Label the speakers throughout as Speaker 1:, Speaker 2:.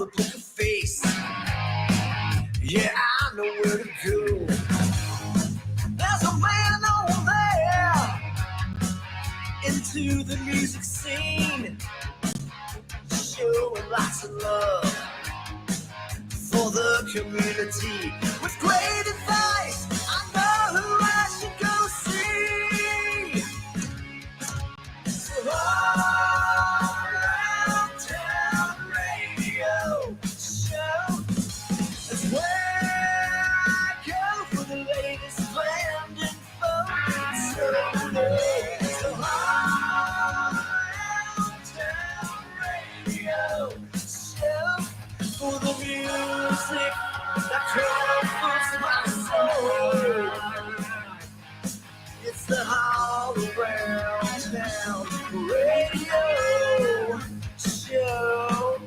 Speaker 1: the poker face. Yeah, I know where to go. There's a man over there into the music scene, showing lots of love for the community. With great advice, I know who I should go see. So all around town radio show is where I go for the latest band info. So all around town radio show for the music that comforts my soul. It's the All Around Town Radio Show.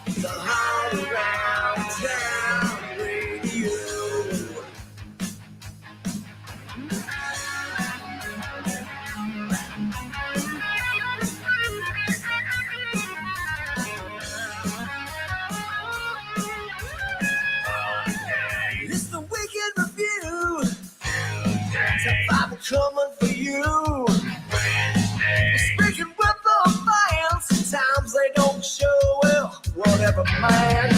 Speaker 1: The All Around Town Radio. It's the Weekend Review. Top 5 coming for you. Speaking with the fans, sometimes they don't show well. Whatever, man.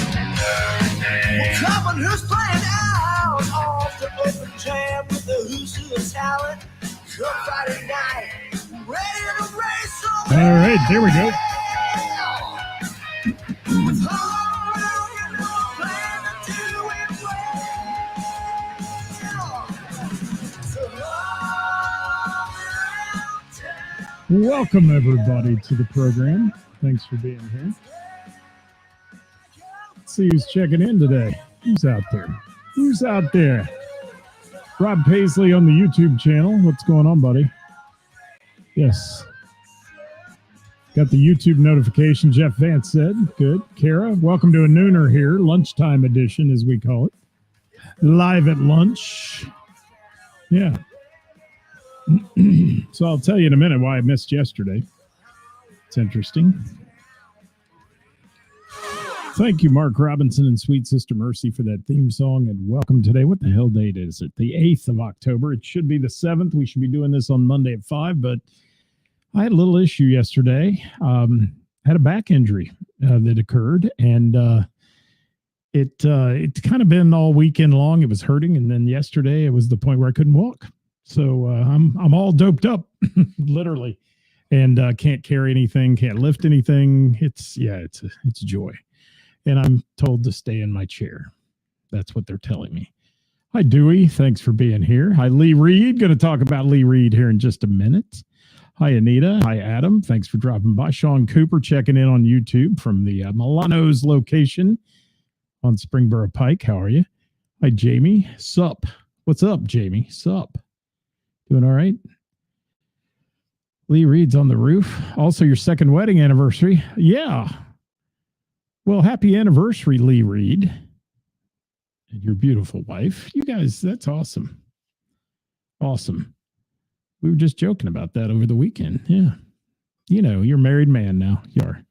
Speaker 1: We're coming, who's playing out off the open jam with the Who's Who of Talent. Come Friday night, ready to race on.
Speaker 2: All right, there we go.
Speaker 1: With all around, you know, plan to do it well. So all around town.
Speaker 2: Welcome, everybody, to the program. Thanks for being here. Let's see who's checking in today. Who's out there? Who's out there? Rob Paisley on the YouTube channel. What's going on, buddy? Yes. Got the YouTube notification, Jeff Vance said. Good. Kara, welcome to a nooner here. Lunchtime edition, as we call it. Live at lunch. Yeah. So I'll tell you in a minute why I missed yesterday. It's interesting. Thank you, Mark Robinson and Sweet Sister Mercy, for that theme song, and welcome today. What the hell date is it? The 8th of October. It should be the 7th. We should be doing this on Monday at 5, but I had a little issue yesterday. Had a back injury that occurred, and it kind of been all weekend long. It was hurting, and then yesterday it was the point where I couldn't walk. So I'm all doped up, literally, and can't carry anything, can't lift anything. It's a joy. And I'm told to stay in my chair. That's what they're telling me. Hi, Dewey. Thanks for being here. Hi, Lee Reed. Going to talk about Lee Reed here in just a minute. Hi, Anita. Hi, Adam. Thanks for dropping by. Sean Cooper checking in on YouTube from the Milano's location on Springboro Pike. How are you? Hi, Jamie. Sup? What's up, Jamie? Sup? Doing all right? Lee Reed's on the roof. Also, your second wedding anniversary. Yeah. Well, happy anniversary, Lee Reed. And your beautiful wife. You guys, that's awesome. Awesome. We were just joking about that over the weekend. Yeah. You know, you're a married man now. You are.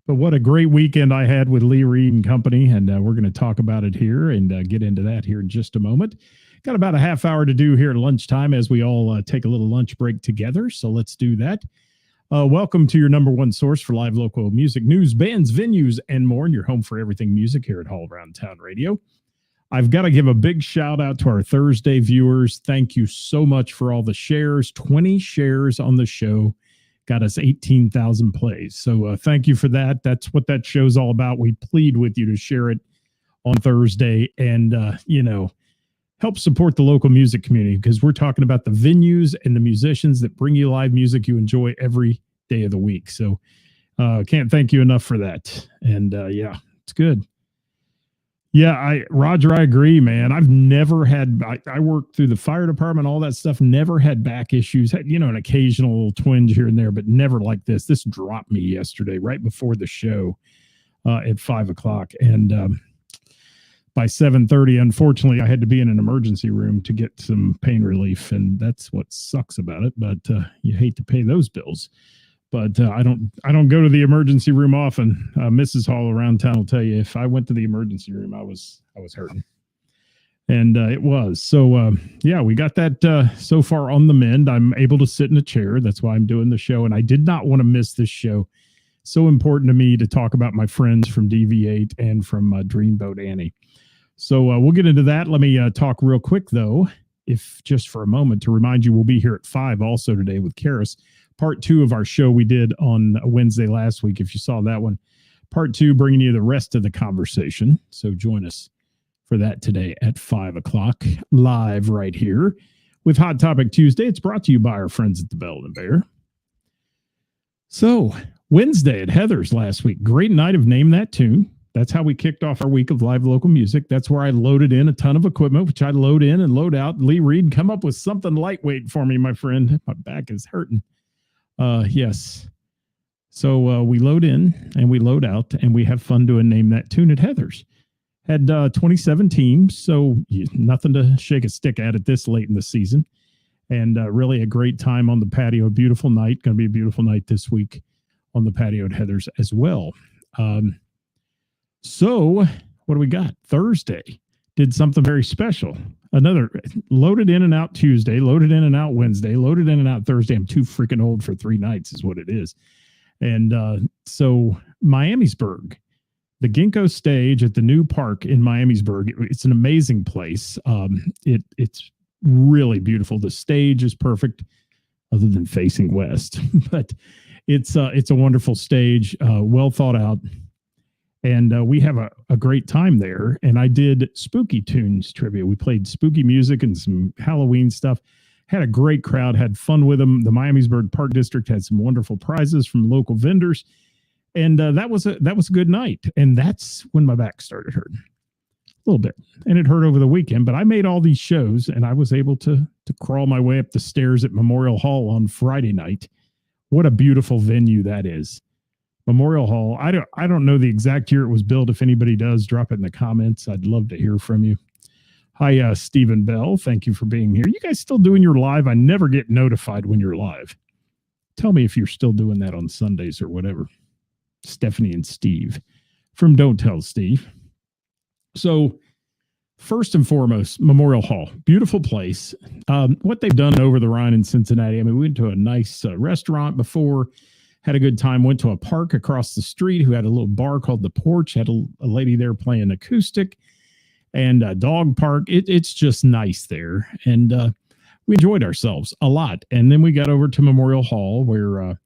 Speaker 2: But what a great weekend I had with Lee Reed and company. And we're going to talk about it here and get into that here in just a moment. Got about a half hour to do here at lunchtime as we all take a little lunch break together. So let's do that. Welcome to your number one source for live local music news, bands, venues, and more. And your home for everything music here at All Around Town Radio. I've got to give a big shout out to our Thursday viewers. Thank you so much for all the shares. 20 shares on the show got us 18,000 plays. So thank you for that. That's what that show's all about. We plead with you to share it on Thursday and, help support the local music community, because we're talking about the venues and the musicians that bring you live music you enjoy every day of the week. So can't thank you enough for that. And it's good. Yeah, Roger, I agree, man. I've never had, I worked through the fire department, all that stuff, never had back issues, had, an occasional twinge here and there, but never like this. This dropped me yesterday, right before the show at 5 o'clock. And by 7:30, unfortunately, I had to be in an emergency room to get some pain relief, and that's what sucks about it. But you hate to pay those bills. but I don't go to the emergency room often. Mrs. Hall around town will tell you if I went to the emergency room, I was hurting, and it was. So yeah, we got that so far on the mend. I'm able to sit in a chair. That's why I'm doing the show, and I did not want to miss this show. So important to me to talk about my friends from DV8 and from Dreamboat Annie. So we'll get into that. Let me talk real quick, though, if just for a moment, to remind you, we'll be here at 5 also today with Karis. Part 2 of our show we did on Wednesday last week, if you saw that one. Part 2, bringing you the rest of the conversation. So join us for that today at 5 o'clock, live right here with Hot Topic Tuesday. It's brought to you by our friends at the Bell and Bear. So Wednesday at Heather's last week, great night of Name That Tune. That's how we kicked off our week of live local music. That's where I loaded in a ton of equipment, which I load in and load out. Lee Reed, come up with something lightweight for me, my friend. My back is hurting. Yes. So we load in and we load out and we have fun doing Name That Tune at Heather's. Had 27 teams, so nothing to shake a stick at this late in the season. And really a great time on the patio. Beautiful night. Going to be a beautiful night this week on the patio at Heather's as well. So what do we got? Thursday did something very special. Another loaded in and out Tuesday, loaded in and out Wednesday, loaded in and out Thursday. I'm too freaking old for 3 nights is what it is. And so Miamisburg, the Ginkgo stage at the new park in Miamisburg, it's an amazing place. It's really beautiful. The stage is perfect other than facing west, but it's a wonderful stage, well thought out. And we have a great time there. And I did Spooky Tunes trivia. We played spooky music and some Halloween stuff. Had a great crowd, had fun with them. The Miamisburg Park District had some wonderful prizes from local vendors. And that was a good night. And that's when my back started hurting a little bit. And it hurt over the weekend. But I made all these shows and I was able to crawl my way up the stairs at Memorial Hall on Friday night. What a beautiful venue that is. Memorial Hall. I don't know the exact year it was built. If anybody does, drop it in the comments. I'd love to hear from you. Hi, Stephen Bell. Thank you for being here. You guys still doing your live? I never get notified when you're live. Tell me if you're still doing that on Sundays or whatever. Stephanie and Steve from Don't Tell Steve. So first and foremost, Memorial Hall, beautiful place. What they've done over the Rhine in Cincinnati. I mean, we went to a nice restaurant before. Had a good time, went to a park across the street who had a little bar called The Porch, had a lady there playing acoustic, and a dog park. It's just nice there. And we enjoyed ourselves a lot. And then we got over to Memorial Hall where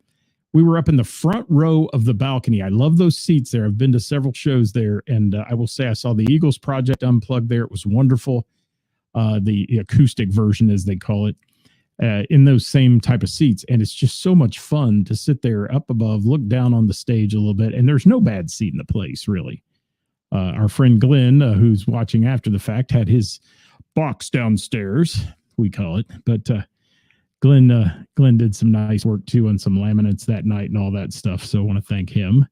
Speaker 2: we were up in the front row of the balcony. I love those seats there. I've been to several shows there. And I will say I saw the Eagles Project Unplugged there. It was wonderful. The acoustic version, as they call it. In those same type of seats. And it's just so much fun to sit there up above, look down on the stage a little bit. And there's no bad seat in the place, really. Our friend Glenn, who's watching after the fact, had his box downstairs, we call it. But Glenn did some nice work, too, on some laminates that night and all that stuff. So I want to thank him.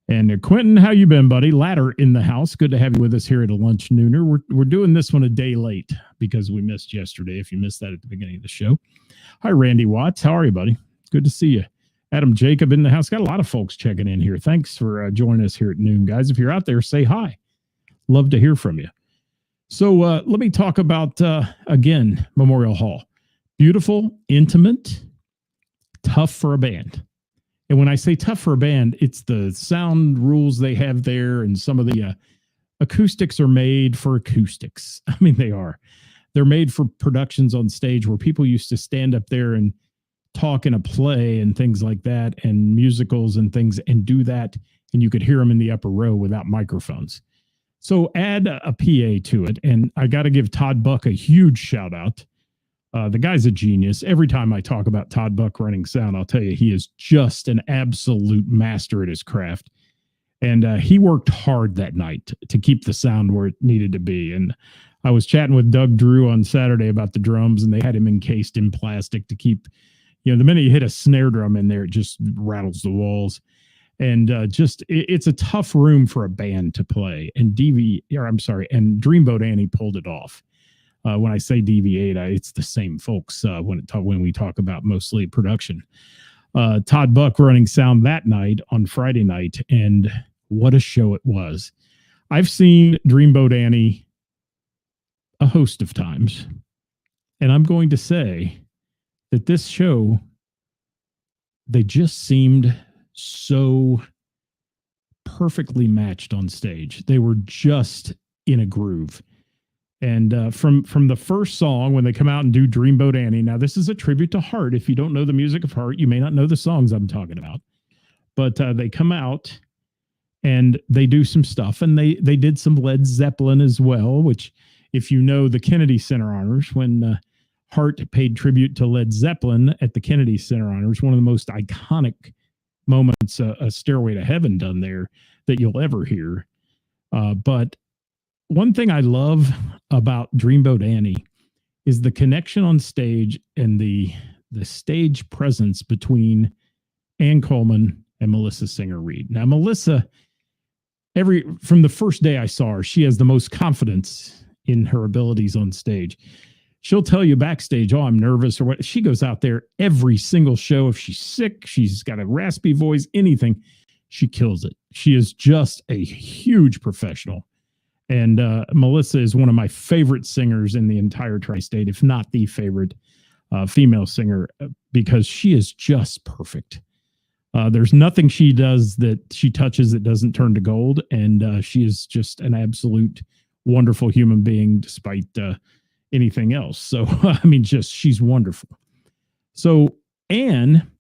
Speaker 2: And Quentin, how you been, buddy? Ladder in the house. Good to have you with us here at a lunch nooner. We're doing this one a day late because we missed yesterday. If you missed that at the beginning of the show. Hi, Randy Watts. How are you, buddy? Good to see you. Adam Jacob in the house. Got a lot of folks checking in here. Thanks for joining us here at noon, guys. If you're out there, say hi. Love to hear from you. So let me talk about, again, Memorial Hall. Beautiful, intimate, tough for a band. And when I say tough for a band, it's the sound rules they have there, and some of the acoustics are made for acoustics. I mean, they are. They're made for productions on stage where people used to stand up there and talk in a play and things like that, and musicals and things, and do that, and you could hear them in the upper row without microphones. So add a PA to it, and I got to give Todd Buck a huge shout out. The guy's a genius. Every time I talk about Todd Buck running sound, I'll tell you, he is just an absolute master at his craft. And he worked hard that night to keep the sound where it needed to be. And I was chatting with Doug Drew on Saturday about the drums, and they had him encased in plastic to keep, the minute you hit a snare drum in there, it just rattles the walls. And it's a tough room for a band to play. And Dreamboat Annie pulled it off. When I say DV8, it's the same folks when we talk about mostly production. Todd Buck running sound that night on Friday night, and what a show it was. I've seen Dreamboat Annie a host of times, and I'm going to say that this show, they just seemed so perfectly matched on stage. They were just in a groove. And from the first song, when they come out and do Dreamboat Annie, now this is a tribute to Heart. If you don't know the music of Heart, you may not know the songs I'm talking about. But they come out and they do some stuff, and they did some Led Zeppelin as well, which, if you know the Kennedy Center Honors, when Heart paid tribute to Led Zeppelin at the Kennedy Center Honors, one of the most iconic moments, a Stairway to Heaven done there, that you'll ever hear. But one thing I love about Dreamboat Annie is the connection on stage and the stage presence between Ann Coleman and Melissa Singer-Reid. Now, Melissa, from the first day I saw her, she has the most confidence in her abilities on stage. She'll tell you backstage, oh, I'm nervous or what. She goes out there every single show. If she's sick, she's got a raspy voice, anything, she kills it. She is just a huge professional. And Melissa is one of my favorite singers in the entire tri-state, if not the favorite female singer, because she is just perfect. There's nothing she does that she touches that doesn't turn to gold. And she is just an absolute wonderful human being, despite anything else. So, I mean, she's wonderful. So Ann,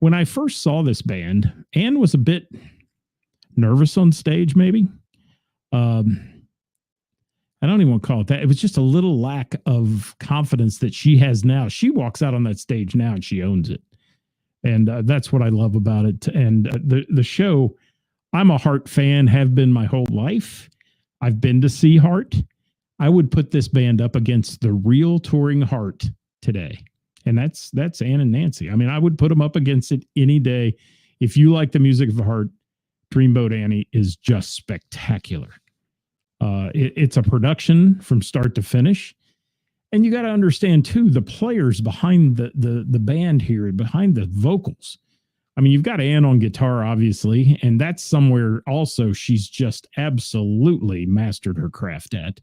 Speaker 2: when I first saw this band, Ann was a bit nervous on stage, maybe. I don't even want to call it that. It was just a little lack of confidence that she has now. She walks out on that stage now and she owns it. And that's what I love about it. And the show, I'm a Heart fan, have been my whole life. I've been to see Heart. I would put this band up against the real touring Heart today. And that's Ann and Nancy. I mean, I would put them up against it any day. If you like the music of Heart, Dreamboat Annie is just spectacular. It's a production from start to finish. And you got to understand, too, the players behind the band here, behind the vocals. I mean, you've got Ann on guitar, obviously, and that's somewhere also she's just absolutely mastered her craft at.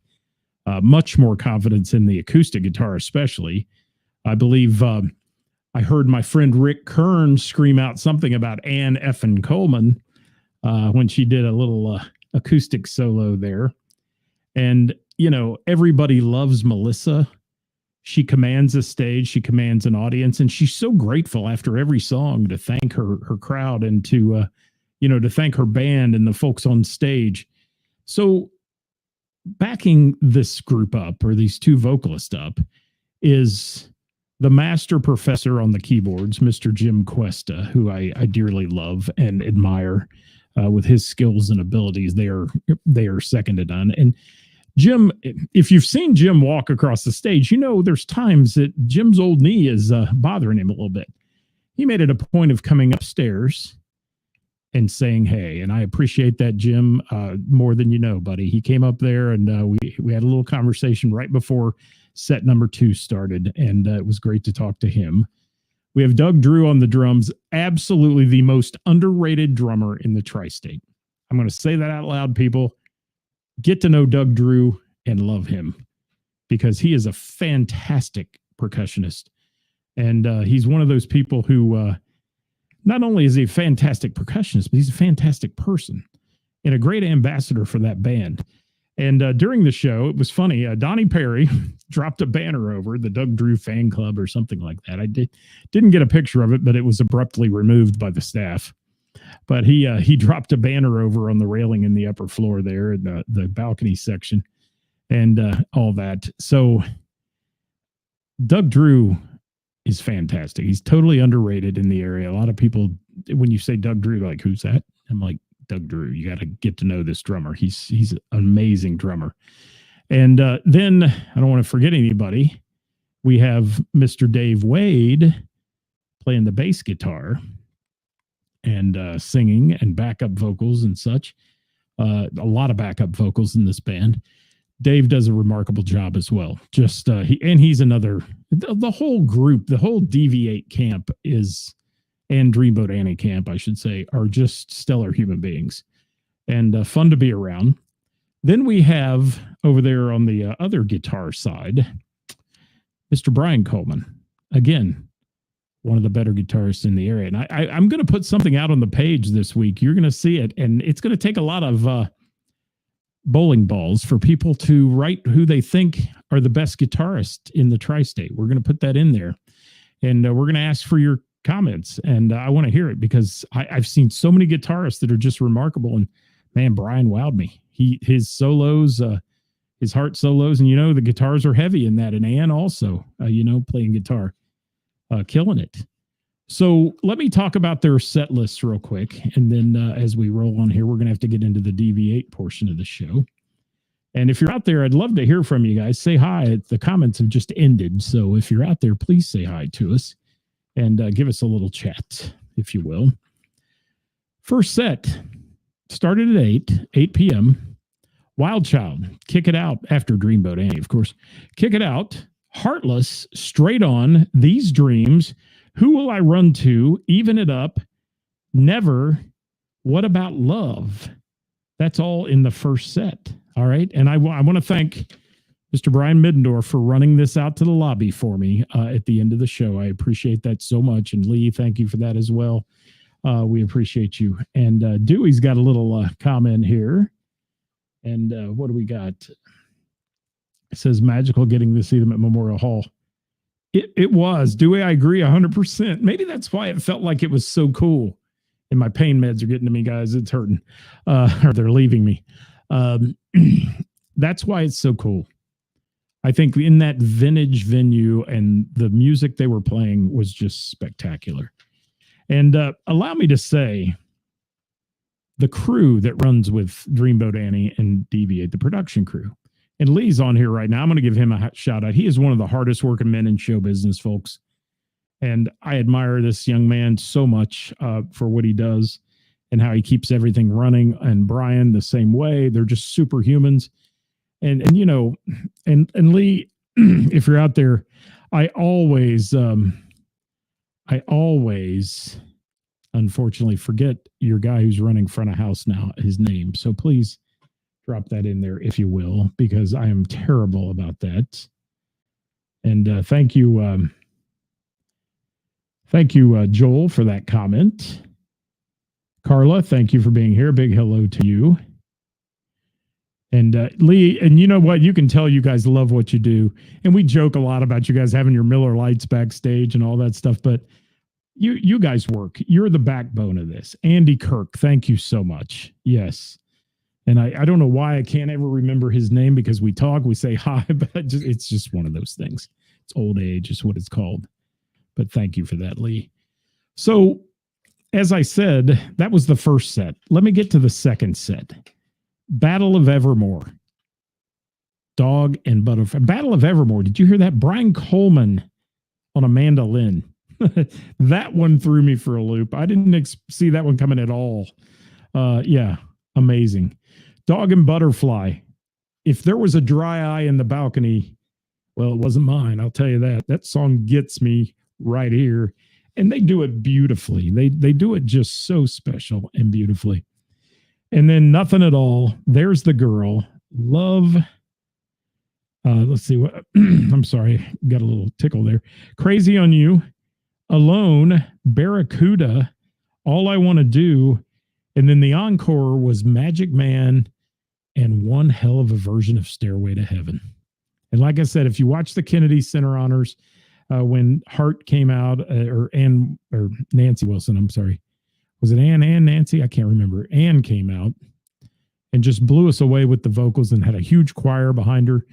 Speaker 2: Much more confidence in the acoustic guitar, especially. I believe I heard my friend Rick Kern scream out something about Ann effing Coleman when she did a little acoustic solo there. And, you know, everybody loves Melissa. She commands a stage, she commands an audience, and she's so grateful after every song to thank her crowd and to, to thank her band and the folks on stage. So backing this group up, or these two vocalists up, is the master professor on the keyboards, Mr. Jim Cuesta, who I dearly love and admire with his skills and abilities. They are second to none. And Jim, if you've seen Jim walk across the stage, you know there's times that Jim's old knee is bothering him a little bit. He made it a point of coming upstairs and saying, hey, and I appreciate that, Jim, more than you know, buddy. He came up there and we had a little conversation right before set number 2 started, and it was great to talk to him. We have Doug Drew on the drums, absolutely the most underrated drummer in the tri-state. I'm going to say that out loud, people. Get to know Doug Drew and love him, because he is a fantastic percussionist. And he's one of those people who not only is he a fantastic percussionist, but he's a fantastic person and a great ambassador for that band. And during the show, it was funny. Donnie Perry dropped a banner over the Doug Drew fan club or something like that. I didn't get a picture of it, but it was abruptly removed by the staff. But he dropped a banner over on the railing in the upper floor there in the balcony section and all that. So Doug Drew is fantastic. He's totally underrated in the area. A lot of people, when you say Doug Drew, like, who's that? I'm like, Doug Drew. You got to get to know this drummer. He's an amazing drummer. And then I don't want to forget anybody. We have Mr. Dave Wade playing the bass guitar and singing and backup vocals and such. A lot of backup vocals in this band. Dave does a remarkable job as well. He's another, the whole group, the whole DV8 camp is and Dreamboat Annie Camp, I should say, are just stellar human beings and fun to be around. Then we have over there on the other guitar side, Mr. Brian Coleman. Again, one of the better guitarists in the area. And I'm going to put something out on the page this week. You're going to see it. And it's going to take a lot of bowling balls for people to write who they think are the best guitarists in the tri-state. We're going to put that in there. And we're going to ask for your comments. And I want to hear it because I've seen so many guitarists that are just remarkable. And man, Brian wowed me. His solos, his heart solos, and the guitars are heavy in that. And Ann also, playing guitar, killing it. So let me talk about their set lists real quick. And then as we roll on here, we're going to have to get into the DV8 portion of the show. And if you're out there, I'd love to hear from you guys. Say hi. The comments have just ended. So if you're out there, please say hi to us and give us a little chat, if you will. First set started at 8 p.m. Wild Child, Kick It Out, after Dreamboat Annie, of course. Kick It Out, Heartless, Straight On, These Dreams, Who Will I Run To, Even It Up, Never, What About Love? That's all in the first set. All right. And I want to thank Mr. Brian Middendorf for running this out to the lobby for me at the end of the show. I appreciate that so much. And Lee, thank you for that as well. We appreciate you. And Dewey's got a little comment here. And what do we got? It says magical getting to see them at Memorial Hall. It was. Dewey, I agree 100%. Maybe that's why it felt like it was so cool. And my pain meds are getting to me, guys. It's hurting. Or they're leaving me. That's why it's so cool. I think in that vintage venue and the music they were playing was just spectacular. And allow me to say, the crew that runs with Dreamboat Annie and DV8, the production crew, and Lee's on here right now. I'm going to give him a shout out. He is one of the hardest working men in show business, folks. And I admire this young man so much for what he does and how he keeps everything running. And Brian, the same way. They're just superhumans. And Lee, if you're out there, I always unfortunately forget your guy who's running front of house now, his name. So please drop that in there, if you will, because I am terrible about that. And thank you, Joel, for that comment. Carla, thank you for being here. Big hello to you. And Lee, and you know what? You can tell you guys love what you do. And we joke a lot about you guys having your Miller Lights backstage and all that stuff, but you guys work. You're the backbone of this. Andy Kirk, thank you so much. Yes. And I don't know why I can't ever remember his name because we talk, we say hi, but it's just one of those things. It's old age is what it's called. But thank you for that, Lee. So as I said, that was the first set. Let me get to the second set. Battle of Evermore. Dog and Butterfly. Battle of Evermore. Did you hear that? Brian Coleman on a mandolin. That one threw me for a loop. I didn't see that one coming at all. Yeah, amazing. Dog and Butterfly. If there was a dry eye in the balcony, well, it wasn't mine. I'll tell you that. That song gets me right here. And they do it beautifully. They do it just so special and beautifully. And then Nothing at All. There's the Girl. Love. Let's see what. I'm sorry. Got a little tickle there. Crazy on You. Alone. Barracuda. All I Want to Do. And then the encore was Magic Man and one hell of a version of Stairway to Heaven. And like I said, if you watch the Kennedy Center Honors, when Hart came out, or Nancy Wilson, I'm sorry. Was it Ann and Nancy? I can't remember. Ann came out and just blew us away with the vocals and had a huge choir behind her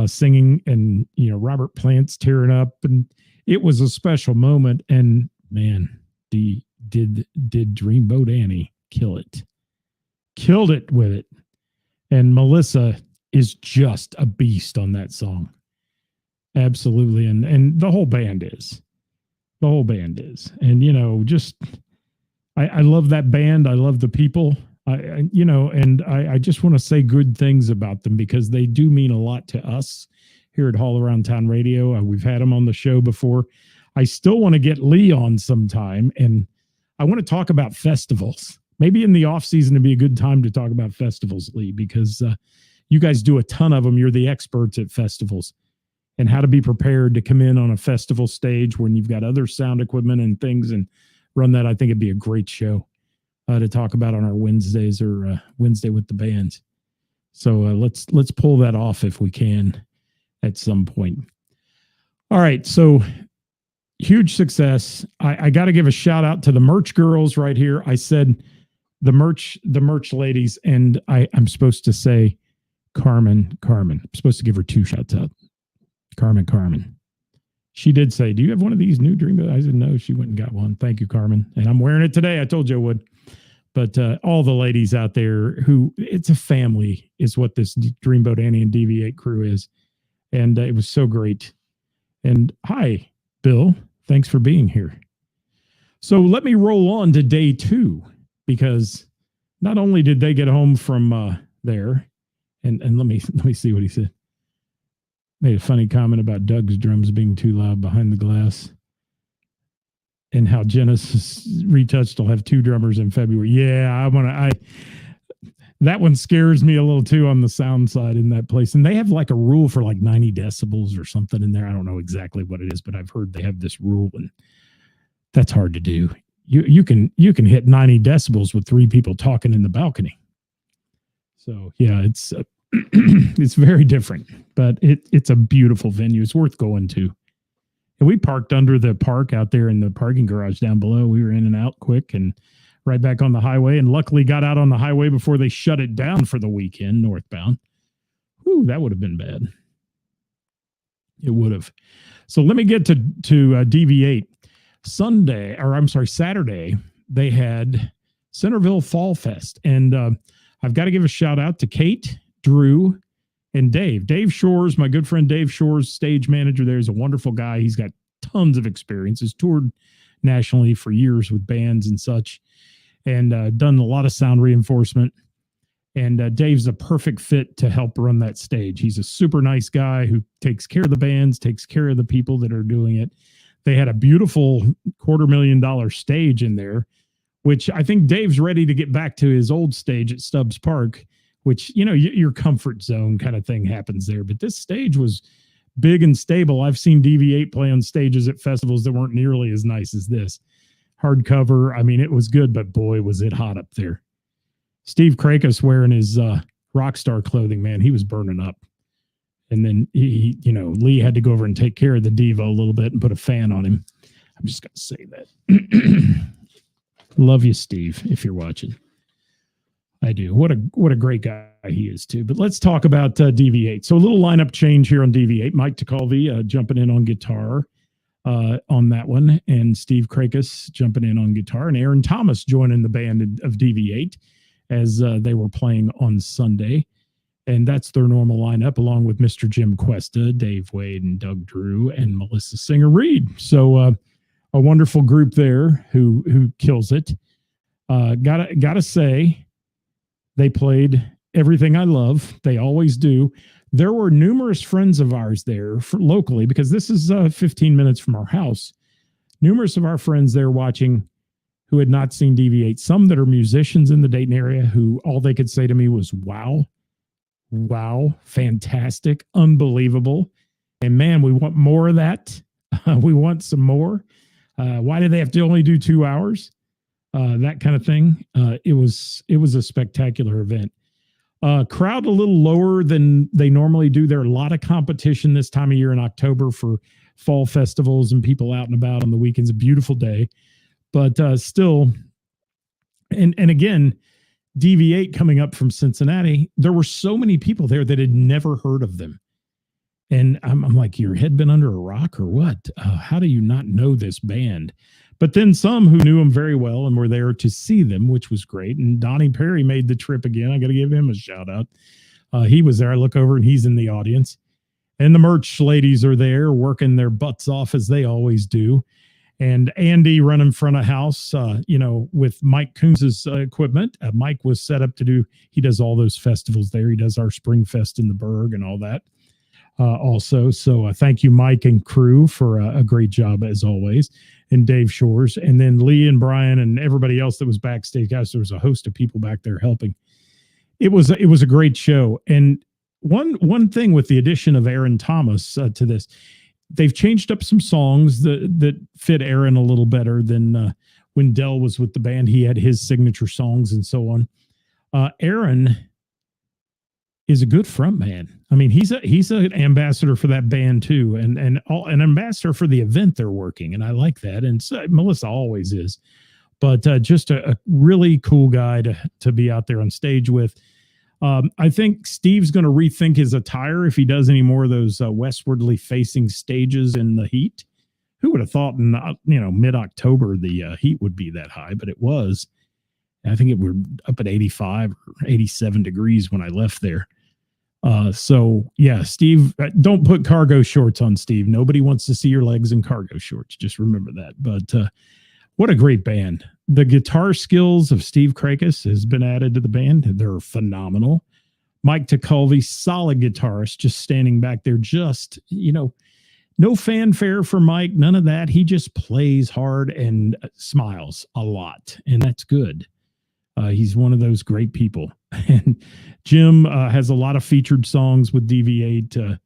Speaker 2: singing, and, Robert Plant's tearing up, and it was a special moment. And man, did Dreamboat Annie kill it. Killed it with it. And Melissa is just a beast on that song. Absolutely. And the whole band is. The whole band is. And, just I love that band. I love the people. I just want to say good things about them because they do mean a lot to us here at All Around Town Radio. We've had them on the show before. I still want to get Lee on sometime and I want to talk about festivals. Maybe in the off season, it'd be a good time to talk about festivals, Lee, because you guys do a ton of them. You're the experts at festivals and how to be prepared to come in on a festival stage when you've got other sound equipment and things and run that. I think it'd be a great show to talk about on our Wednesdays or Wednesday with the bands. So let's pull that off if we can at some point. All right. So huge success. I got to give a shout out to the merch girls right here. I said the merch ladies, and I'm supposed to say Carmen. I'm supposed to give her 2 shouts out. Carmen. She did say, do you have one of these new Dreamboat? I said, no, she went and got one. Thank you, Carmen. And I'm wearing it today. I told you I would. But all the ladies out there it's a family is what this Dreamboat Annie and DV8 crew is. And it was so great. And hi, Bill. Thanks for being here. So let me roll on to day 2, because not only did they get home from there, and let me see what he said. Made a funny comment about Doug's drums being too loud behind the glass, and how Genesis Retouched will have 2 drummers in February. Yeah, that one scares me a little too on the sound side in that place. And they have like a rule for like 90 decibels or something in there. I don't know exactly what it is, but I've heard they have this rule, and that's hard to do. You can hit 90 decibels with 3 people talking in the balcony. So yeah, it's it's very different, but it's a beautiful venue. It's worth going to. And we parked under the park out there in the parking garage down below. We were in and out quick and right back on the highway, and luckily got out on the highway before they shut it down for the weekend northbound. Whew, that would have been bad. It would have. So let me get to DV8. Saturday, they had Centerville Fall Fest. And I've got to give a shout out to Kate, Drew, and Dave. Dave Shores, my good friend Dave Shores, stage manager there, is a wonderful guy. He's got tons of experience. He's toured nationally for years with bands and such, and done a lot of sound reinforcement. And Dave's a perfect fit to help run that stage. He's a super nice guy who takes care of the bands, takes care of the people that are doing it. They had a beautiful $250,000 stage in there, which I think Dave's ready to get back to his old stage at Stubbs Park, which, you know, your comfort zone kind of thing happens there. But this stage was big and stable. I've seen DV8 play on stages at festivals that weren't nearly as nice as this. Hardcover. I mean, it was good, but boy, was it hot up there. Steve Krakos wearing his rock star clothing, man, he was burning up. And then he, Lee had to go over and take care of the Devo a little bit and put a fan on him. I'm just going to say that. Love you, Steve, if you're watching. I do. What a great guy he is too. But let's talk about DV8. So a little lineup change here on DV8. Mike Tecalvi jumping in on guitar on that one, and Steve Krakos jumping in on guitar, and Aaron Thomas joining the band of DV8 as they were playing on Sunday. And that's their normal lineup, along with Mr. Jim Cuesta, Dave Wade, and Doug Drew, and Melissa Singer-Reed. So a wonderful group there who kills it. Gotta say, they played everything I love. They always do. There were numerous friends of ours there locally, because this is 15 minutes from our house. Numerous of our friends there watching who had not seen DV8. Some that are musicians in the Dayton area who all they could say to me was, wow, fantastic, unbelievable. And man, we want more of that. We want some more. Why do they have to only do 2 hours? That kind of thing. It was a spectacular event. Crowd a little lower than they normally do. There are a lot of competition this time of year in October for fall festivals and people out and about on the weekends. A beautiful day, but still, and again, DV8 coming up from Cincinnati, there were so many people there that had never heard of them. And I'm like, your head been under a rock or what? How do you not know this band? But then some who knew them very well and were there to see them, which was great. And Donnie Perry made the trip again. I got to give him a shout out. He was there. I look over and he's in the audience. And the merch ladies are there working their butts off as they always do. And Andy running front of house, with Mike Coons' equipment. Mike was set up he does all those festivals there. He does our Spring Fest in the Berg and all that also. So thank you, Mike and crew, for a great job as always. and Dave Shores, and then Lee and Brian and everybody else that was backstage. Guys, there was a host of people back there helping. It was a great show. And one thing with the addition of Aaron Thomas to this, they've changed up some songs that fit Aaron a little better than when Dell was with the band. He had his signature songs and so on. Aaron is a good front man. I mean, he's an ambassador for that band too, and an ambassador for the event they're working, and I like that. And so, Melissa always is, but just a really cool guy to be out there on stage with. I think Steve's going to rethink his attire if he does any more of those westwardly facing stages in the heat. Who would have thought in mid-October the heat would be that high, but it was. I think we're up at 85 or 87 degrees when I left there. So yeah, Steve, don't put cargo shorts on, Steve. Nobody wants to see your legs in cargo shorts. Just remember that. But what a great band. The guitar skills of Steve Krakis has been added to the band. They're phenomenal. Mike Tekulve, solid guitarist, just standing back there, just, no fanfare for Mike, none of that. He just plays hard and smiles a lot, and that's good. He's one of those great people. And Jim has a lot of featured songs with DV8.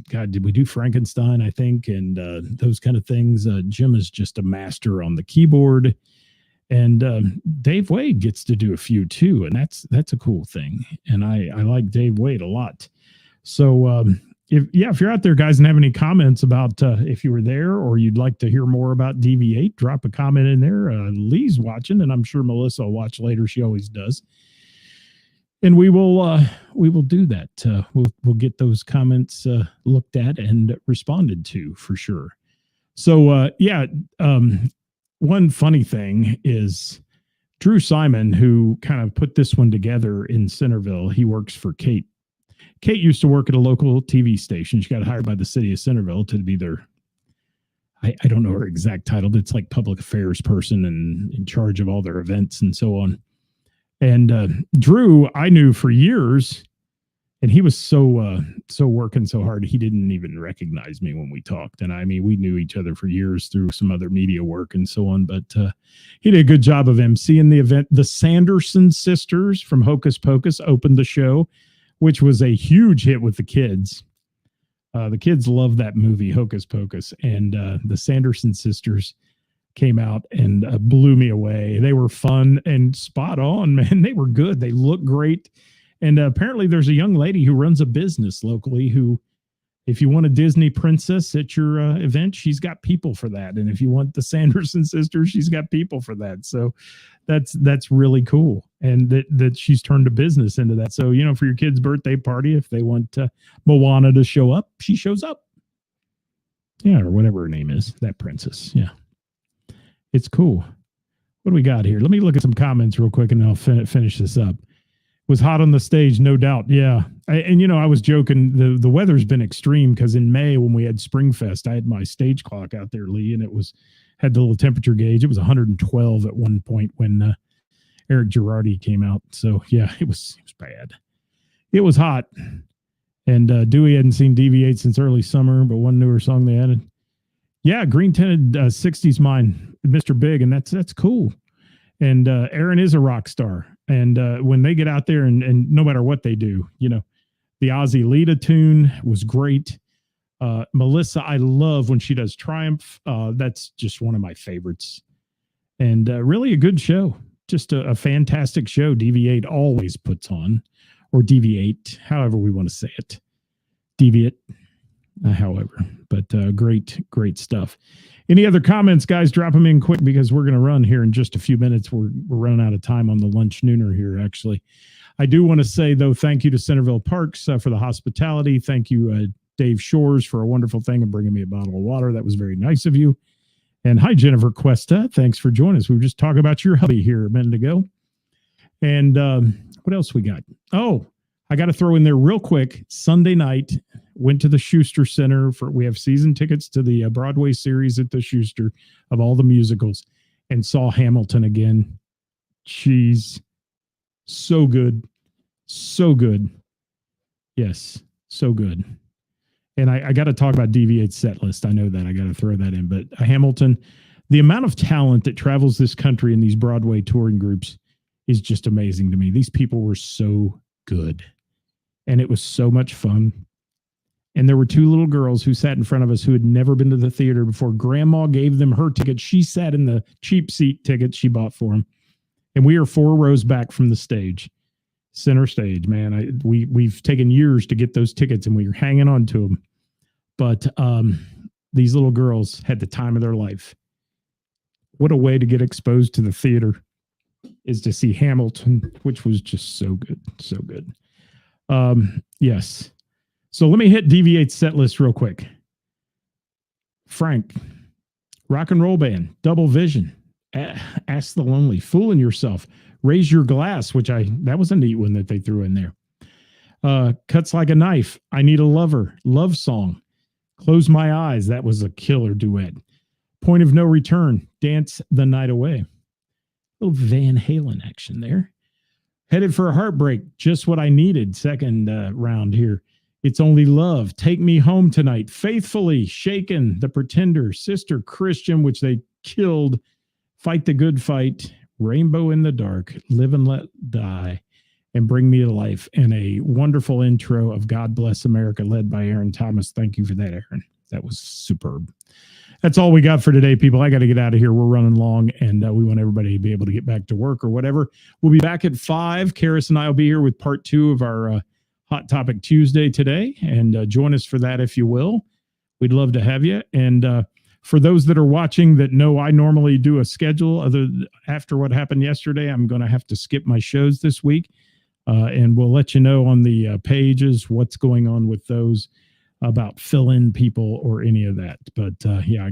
Speaker 2: God, did we do Frankenstein, I think, and those kind of things. Jim is just a master on the keyboard. And Dave Wade gets to do a few too, and that's a cool thing. And I like Dave Wade a lot. So if you're out there, guys, and have any comments about if you were there or you'd like to hear more about DV8, drop a comment in there. Lee's watching, and I'm sure Melissa will watch later. She always does. And we will do that. We'll get those comments looked at and responded to for sure. So one funny thing is Drew Simon, who kind of put this one together in Centerville. He works for Kate. Kate used to work at a local TV station. She got hired by the city of Centerville to be their, I don't know her exact title, but it's like public affairs person and in charge of all their events and so on. And Drew, I knew for years, and he was so working so hard, he didn't even recognize me when we talked. And I mean, we knew each other for years through some other media work and so on. But he did a good job of emceeing the event. The Sanderson sisters from Hocus Pocus opened the show, which was a huge hit with the kids. The kids love that movie, Hocus Pocus. And the Sanderson sisters came out and blew me away. They were fun and spot on, man. They were good. They look great. And apparently there's a young lady who runs a business locally who, if you want a Disney princess at your event, she's got people for that. And if you want the Sanderson sisters, she's got people for that. So that's really cool. And that she's turned a business into that. So, for your kid's birthday party, if they want Moana to show up, she shows up. Yeah, or whatever her name is, that princess. Yeah. It's cool. What do we got here? Let me look at some comments real quick and I'll finish this up. Was hot on the stage, no doubt. Yeah. I was joking. The weather's been extreme because in May when we had Springfest, I had my stage clock out there, Lee, and had the little temperature gauge. It was 112 at one point when Eric Girardi came out. So yeah, it was bad. It was hot. And Dewey hadn't seen DV8 since early summer, but one newer song they added. Yeah, green tinted 60s mine, Mr. Big, and that's cool. And Aaron is a rock star. And when they get out there and no matter what they do, the Ozzy Lita tune was great. Melissa, I love when she does Triumph. That's just one of my favorites. And really a good show. Just a fantastic show DV8 always puts on, or DV8, however we want to say it. Deviate, however. But great stuff. Any other comments, guys? Drop them in quick because we're going to run here in just a few minutes. We're running out of time on the lunch nooner here, actually. I do want to say, though, thank you to Centerville Parks for the hospitality. Thank you, Dave Shores, for a wonderful thing and bringing me a bottle of water. That was very nice of you. And hi, Jennifer Cuesta. Thanks for joining us. We were just talking about your hubby here a minute ago. And what else we got? Oh, I got to throw in there real quick. Sunday night, went to the Schuster Center we have season tickets to the Broadway series at the Schuster of all the musicals, and saw Hamilton again. Jeez. So good. So good. Yes. So good. and I got to talk about DV8's set list. I know that. I got to throw that in. But Hamilton, the amount of talent that travels this country in these Broadway touring groups is just amazing to me. These people were so good, and it was so much fun. And there were two little girls who sat in front of us who had never been to the theater before. Grandma gave them her ticket. She sat in the cheap seat ticket she bought for them. And we are 4 rows back from the stage, center stage, man. We've taken years to get those tickets, and we were hanging on to them. But these little girls had the time of their life. What a way to get exposed to the theater is to see Hamilton, which was just so good, so good. Yes. So let me hit DV8's set list real quick. Frank, Rock and Roll Band, Double Vision, Ask the Lonely, Fooling Yourself, Raise Your Glass, that was a neat one that they threw in there. Cuts Like a Knife, I Need a Lover, Love Song, Close My Eyes, that was a killer duet. Point of No Return, Dance the Night Away. A little Van Halen action there. Headed for a Heartbreak, Just What I Needed, second round here. It's Only Love, Take Me Home Tonight, Faithfully, Shaken, The Pretender, Sister Christian, which they killed, Fight the Good Fight, Rainbow in the Dark, Live and Let Die, and Bring Me to Life, and a wonderful intro of God Bless America led by Aaron Thomas. Thank you for that, Aaron. That was superb. That's all we got for today, people. I got to get out of here. We're running long, and we want everybody to be able to get back to work or whatever. We'll be back at 5. Karis and I will be here with part 2 of our Hot Topic Tuesday today, and join us for that if you will. We'd love to have you. And for those that are watching that know I normally do a schedule after what happened yesterday, I'm going to have to skip my shows this week, and we'll let you know on the pages what's going on with those about fill-in people or any of that. But yeah,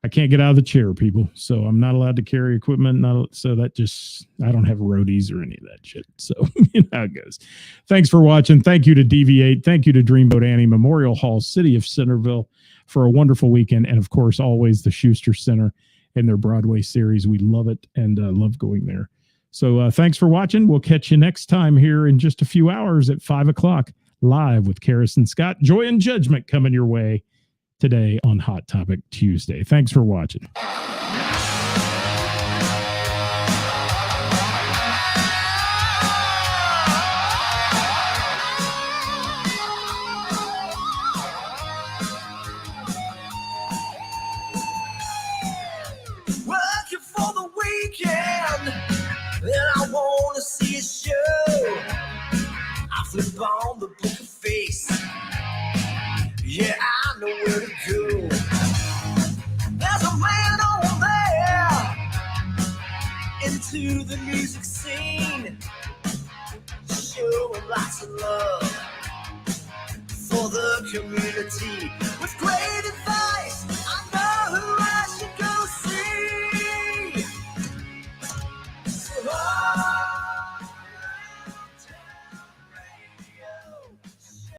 Speaker 2: I can't get out of the chair, people. So I'm not allowed to carry equipment. I don't have roadies or any of that shit. So you know how it goes. Thanks for watching. Thank you to DV8. Thank you to Dreamboat Annie Memorial Hall, City of Centerville, for a wonderful weekend. And of course, always the Schuster Center and their Broadway series. We love it and love going there. So thanks for watching. We'll catch you next time here in just a few hours at 5 o'clock live with Karis and Scott. Joy and Judgment coming your way today on Hot Topic Tuesday. Thanks for watching.
Speaker 1: Working for the weekend, then I want to see a show. I flip on the book of face. Yeah, I know where to go. There's a man over there into the music scene, showing lots of love for the community with great advice.